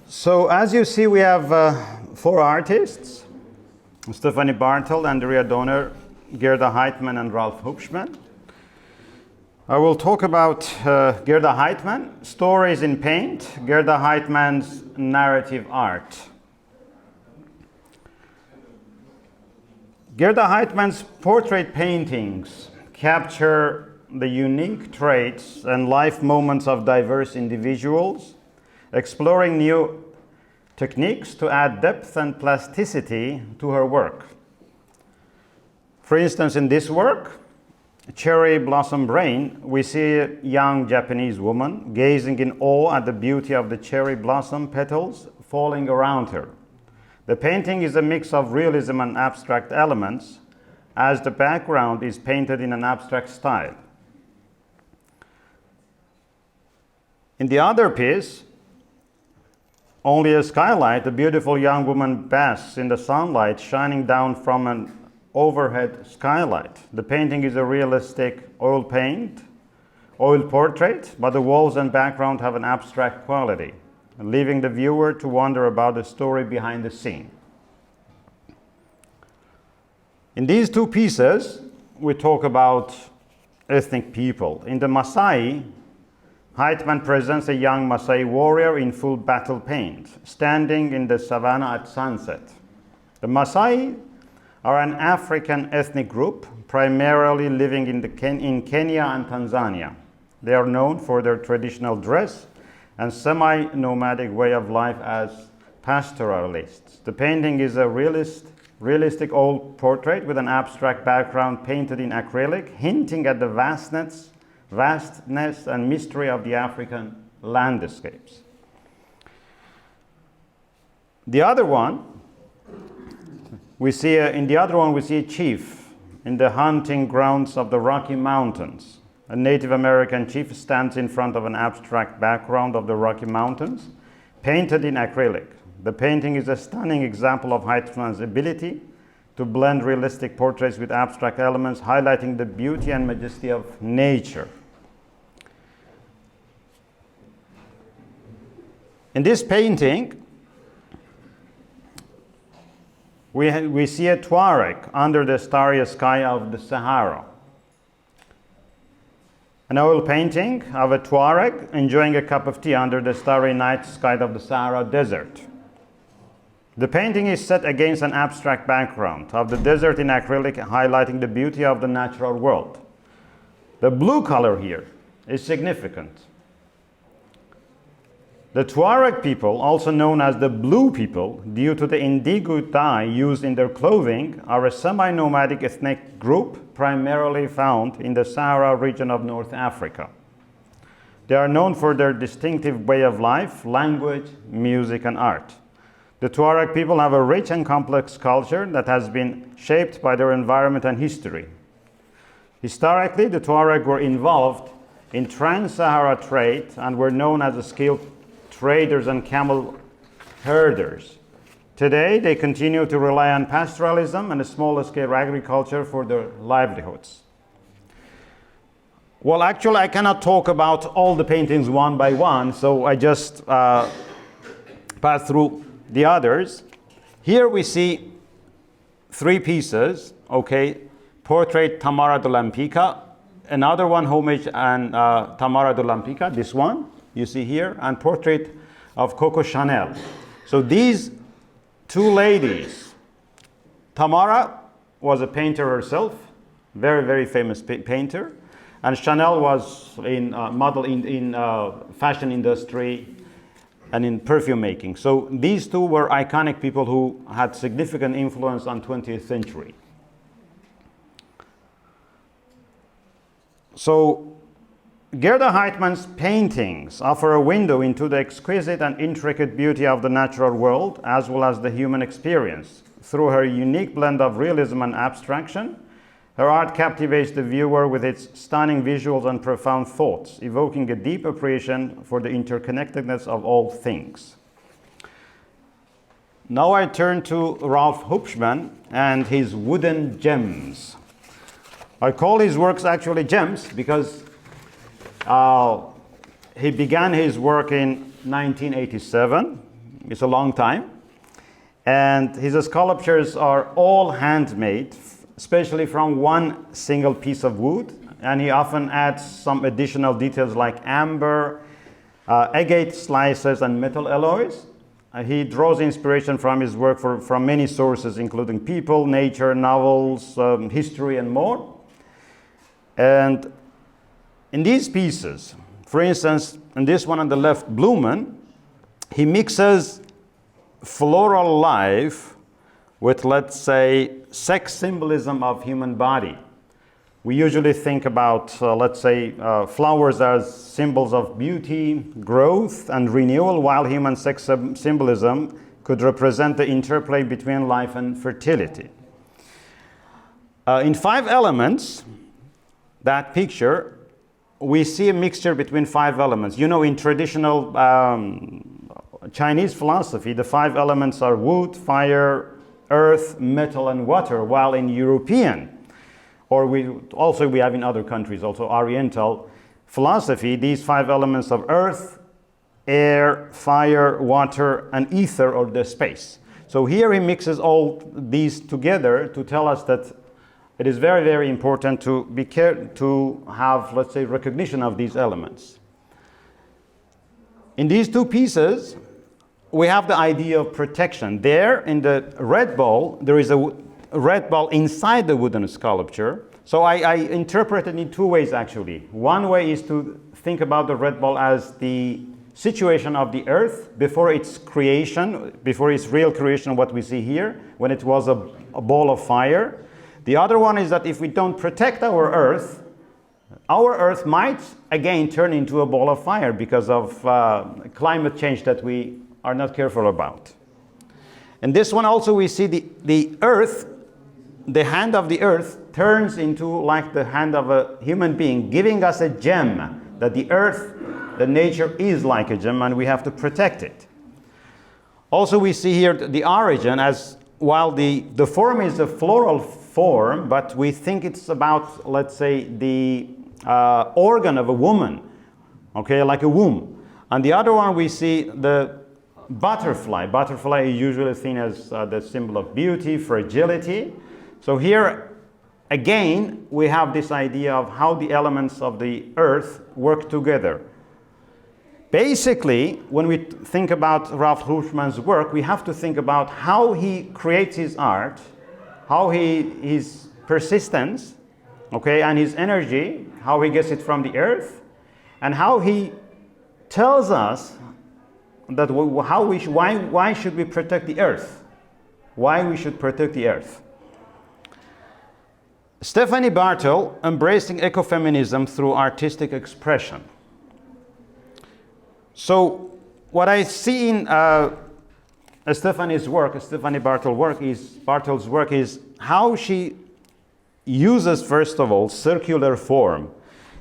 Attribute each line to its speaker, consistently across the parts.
Speaker 1: So as you see, we have four artists: Stephanie Bartel, Andrea Donner, Gerda Heitmann, and Ralph Hübschmann. I will talk about Gerda Heitmann, Stories in Paint, Gerda Heitmann's narrative art. Gerda Heitmann's portrait paintings capture the unique traits and life moments of diverse individuals, exploring new techniques to add depth and plasticity to her work. For instance, in this work, Cherry Blossom Rain, we see a young Japanese woman gazing in awe at the beauty of the cherry blossom petals falling around her. The painting is a mix of realism and abstract elements, as the background is painted in an abstract style. In the other piece, Only a Skylight, a beautiful young woman basks in the sunlight shining down from an overhead skylight. The painting is a realistic oil portrait, but the walls and background have an abstract quality, leaving the viewer to wonder about the story behind the scene. In these two pieces, we talk about ethnic people. In the Maasai, Heitmann presents a young Maasai warrior in full battle paint, standing in the savannah at sunset. The Maasai are an African ethnic group, primarily living in Kenya and Tanzania. They are known for their traditional dress and semi-nomadic way of life as pastoralists. The painting is a realistic old portrait with an abstract background painted in acrylic, hinting at the vastness and mystery of the African landscapes. The other one, we see a chief in the hunting grounds of the Rocky Mountains. A Native American chief stands in front of an abstract background of the Rocky Mountains, painted in acrylic. The painting is a stunning example of Heitmann's ability to blend realistic portraits with abstract elements, highlighting the beauty and majesty of nature. In this painting, we see a Tuareg under the starry sky of the Sahara. An oil painting of a Tuareg enjoying a cup of tea under the starry night sky of the Sahara Desert. The painting is set against an abstract background of the desert in acrylic, highlighting the beauty of the natural world. The blue color here is significant. The Tuareg people, also known as the blue people, due to the indigo dye used in their clothing, are a semi-nomadic ethnic group primarily found in the Sahara region of North Africa. They are known for their distinctive way of life, language, music, and art. The Tuareg people have a rich and complex culture that has been shaped by their environment and history. Historically, the Tuareg were involved in trans-Sahara trade and were known as a skilled traders and camel herders. Today, they continue to rely on pastoralism and a small-scale agriculture for their livelihoods. Well, actually, I cannot talk about all the paintings one by one, so I just pass through the others. Here we see three pieces, okay? Portrait Tamara de Lampica, another one, Homage and Tamara de Lampica, this one you see here, and Portrait of Coco Chanel. So these two ladies, Tamara was a painter herself, very, very famous painter, and Chanel was in model in fashion industry and in perfume making. So these two were iconic people who had significant influence on 20th century. So Gerda Heitmann's paintings offer a window into the exquisite and intricate beauty of the natural world, as well as the human experience. Through her unique blend of realism and abstraction, her art captivates the viewer with its stunning visuals and profound thoughts, evoking a deep appreciation for the interconnectedness of all things. Now I turn to Ralph Hübschmann and his wooden gems. I call his works actually gems because he began his work in 1987 It's a long time. And his sculptures are all handmade, especially from one single piece of wood. And he often adds some additional details like amber, agate slices, and metal alloys. He draws inspiration from his work from many sources, including people, nature, novels, history, and more. And in these pieces, for instance, in this one on the left, BLUEna, he mixes floral life with, let's say, sex symbolism of human body. We usually think about, let's say, flowers as symbols of beauty, growth, and renewal, while human sex symbolism could represent the interplay between life and fertility. In 5 elements, that picture, we see a mixture between 5 elements. You know, in traditional Chinese philosophy, the 5 elements are wood, fire, earth, metal, and water, while in European, or we have in other countries, also Oriental philosophy, these 5 elements of earth, air, fire, water, and ether, or the space. So here he mixes all these together to tell us that it is very, very important to to have, let's say, recognition of these elements. In these 2 pieces, we have the idea of protection. There, in the red ball, there is a red ball inside the wooden sculpture. So I interpret it in 2 ways, actually. One way is to think about the red ball as the situation of the earth before its creation, before its real creation, what we see here, when it was a ball of fire. The other one is that if we don't protect our earth might again turn into a ball of fire because of climate change that we are not careful about. And this one also we see the earth, the hand of the earth turns into like the hand of a human being, giving us a gem, that the earth, the nature is like a gem and we have to protect it. Also we see here the origin, as while the form is a floral form, but we think it's about, let's say, the organ of a woman, okay, like a womb. And the other one we see the butterfly. Butterfly is usually seen as the symbol of beauty, fragility. So here, again, we have this idea of how the elements of the earth work together. Basically, when we think about Ralph Hübschmann's work, we have to think about how he creates his art, how his persistence, okay, and his energy, how he gets it from the earth, and how he tells us that why should we protect the earth? Why we should protect the earth? Stephanie Bartel, embracing ecofeminism through artistic expression. So what I see in Stephanie Bartel's work is how she uses, first of all, circular form.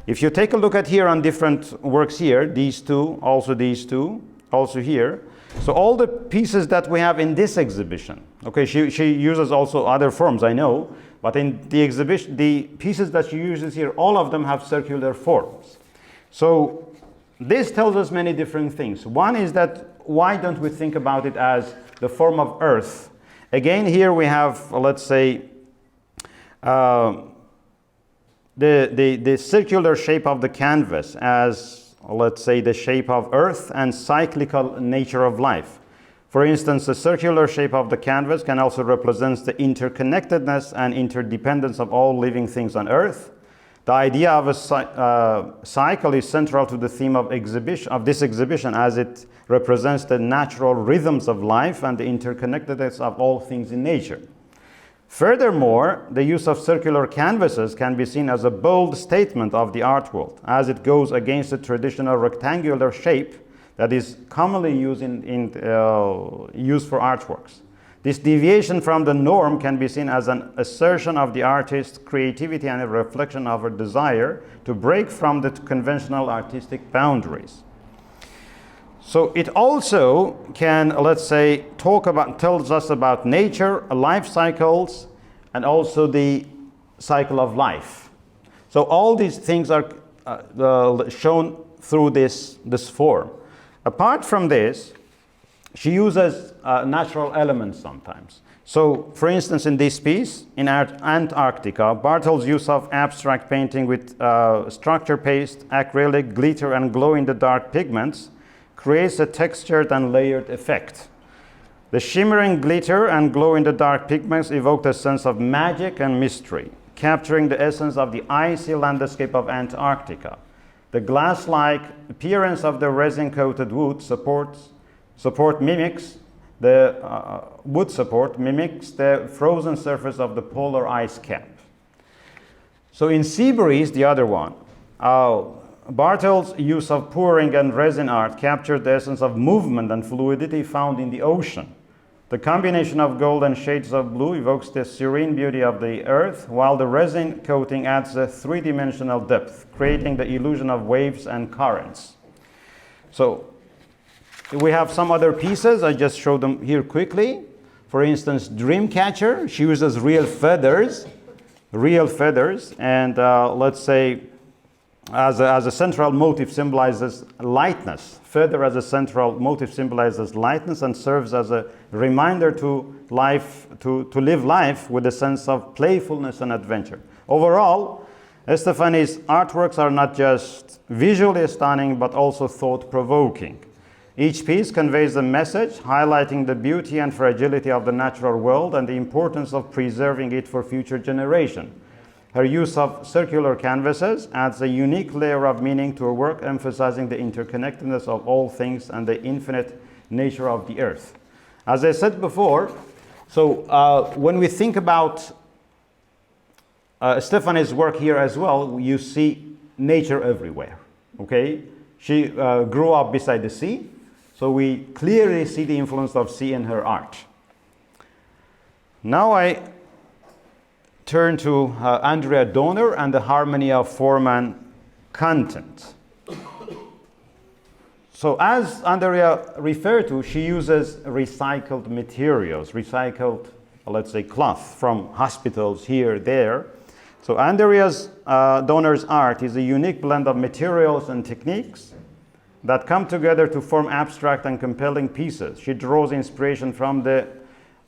Speaker 1: If you take a look at here on different works here, these 2, also these 2, also here. So all the pieces that we have in this exhibition, okay, she uses also other forms, I know, but in the exhibition, the pieces that she uses here, all of them have circular forms. So this tells us many different things. One is that why don't we think about it as the form of earth? Again, here we have, let's say, the circular shape of the canvas as, let's say, the shape of earth and cyclical nature of life. For instance, the circular shape of the canvas can also represent the interconnectedness and interdependence of all living things on earth. The idea of a cycle is central to the theme of this exhibition, as it represents the natural rhythms of life and the interconnectedness of all things in nature. Furthermore, the use of circular canvases can be seen as a bold statement of the art world, as it goes against the traditional rectangular shape that is commonly used used for artworks. This deviation from the norm can be seen as an assertion of the artist's creativity and a reflection of her desire to break from the conventional artistic boundaries. So it also can, let's say, tells us about nature, life cycles, and also the cycle of life. So all these things are shown through this form. Apart from this, she uses natural elements sometimes. So, for instance, in this piece, in Antarctica, Bartel's use of abstract painting with structure paste, acrylic, glitter, and glow-in-the-dark pigments creates a textured and layered effect. The shimmering glitter and glow-in-the-dark pigments evoke a sense of magic and mystery, capturing the essence of the icy landscape of Antarctica. The glass-like appearance of the resin-coated wood mimics the frozen surface of the polar ice cap. So in Sea Breeze, the other one, Bartel's use of pouring and resin art captured the essence of movement and fluidity found in the ocean. The combination of gold and shades of blue evokes the serene beauty of the earth, while the resin coating adds a three-dimensional depth, creating the illusion of waves and currents. So we have some other pieces. I just showed them here quickly. For instance, Dreamcatcher, she uses real feathers, and let's say as a central motif symbolizes lightness. Feather as a central motif symbolizes lightness and serves as a reminder to live life with a sense of playfulness and adventure. Overall, Stephanie's artworks are not just visually stunning, but also thought-provoking. Each piece conveys a message highlighting the beauty and fragility of the natural world and the importance of preserving it for future generations. Her use of circular canvases adds a unique layer of meaning to her work, emphasizing the interconnectedness of all things and the infinite nature of the earth. As I said before, so when we think about Stephanie's work here as well, you see nature everywhere, okay? She grew up beside the sea, so we clearly see the influence of sea in her art. Now I turn to Andrea Donner and the harmony of form and content. So as Andrea referred to, she uses recycled materials, recycled, let's say, cloth from hospitals here, there. So Andrea's Donner's art is a unique blend of materials and techniques that come together to form abstract and compelling pieces. She draws inspiration from the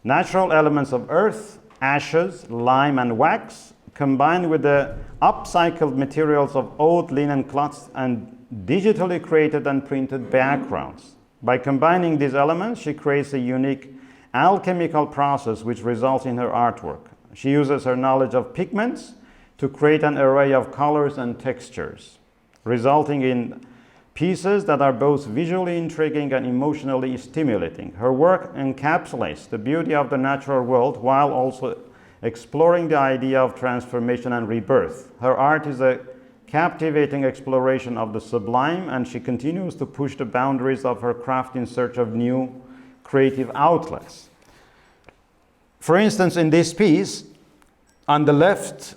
Speaker 1: natural elements of earth, ashes, lime, and wax, combined with the upcycled materials of old linen cloths and digitally created and printed backgrounds. By combining these elements, she creates a unique alchemical process which results in her artwork. She uses her knowledge of pigments to create an array of colors and textures, resulting in pieces that are both visually intriguing and emotionally stimulating. Her work encapsulates the beauty of the natural world while also exploring the idea of transformation and rebirth. Her art is a captivating exploration of the sublime, and she continues to push the boundaries of her craft in search of new creative outlets. For instance, in this piece, on the left,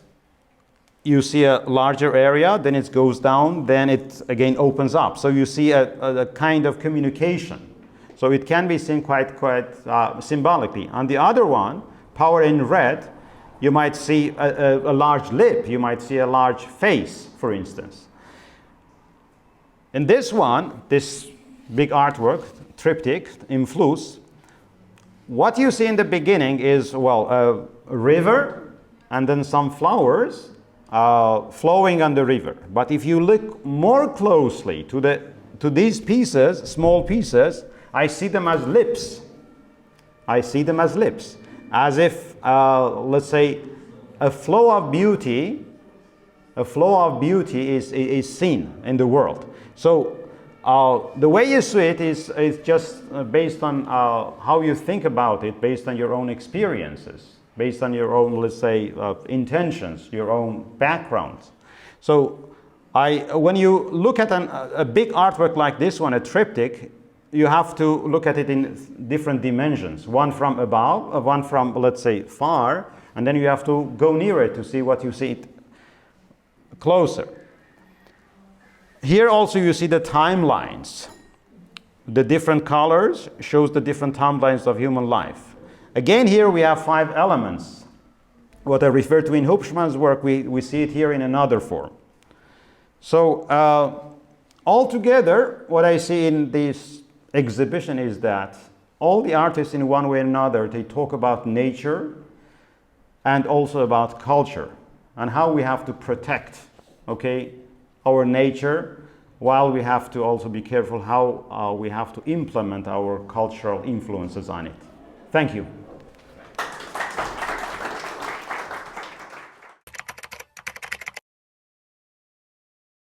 Speaker 1: you see a larger area, then it goes down, then it again opens up. So you see a kind of communication. So it can be seen quite symbolically. On the other one, Power in Red, you might see a large lip, you might see a large face, for instance. In this one, this big artwork, triptych, Influss, what you see in the beginning is, well, a river and then some flowers flowing on the river. But if you look more closely to these pieces, small pieces, I see them as lips. I see them as lips, as if, let's say, a flow of beauty is seen in the world. So the way you see it is just based on how you think about it, based on your own experiences, based on your own, let's say, intentions, your own backgrounds. So when you look at a big artwork like this one, a triptych, you have to look at it in different dimensions. One from above, one from, let's say, far, and then you have to go near it to see what you see it closer. Here also you see the timelines. The different colors shows the different timelines of human life. Again, here we have 5 elements. What I refer to in Hübschmann's work, we see it here in another form. So altogether, what I see in this exhibition is that all the artists in one way or another, they talk about nature and also about culture and how we have to protect, okay, our nature, while we have to also be careful how we have to implement our cultural influences on it. Thank you.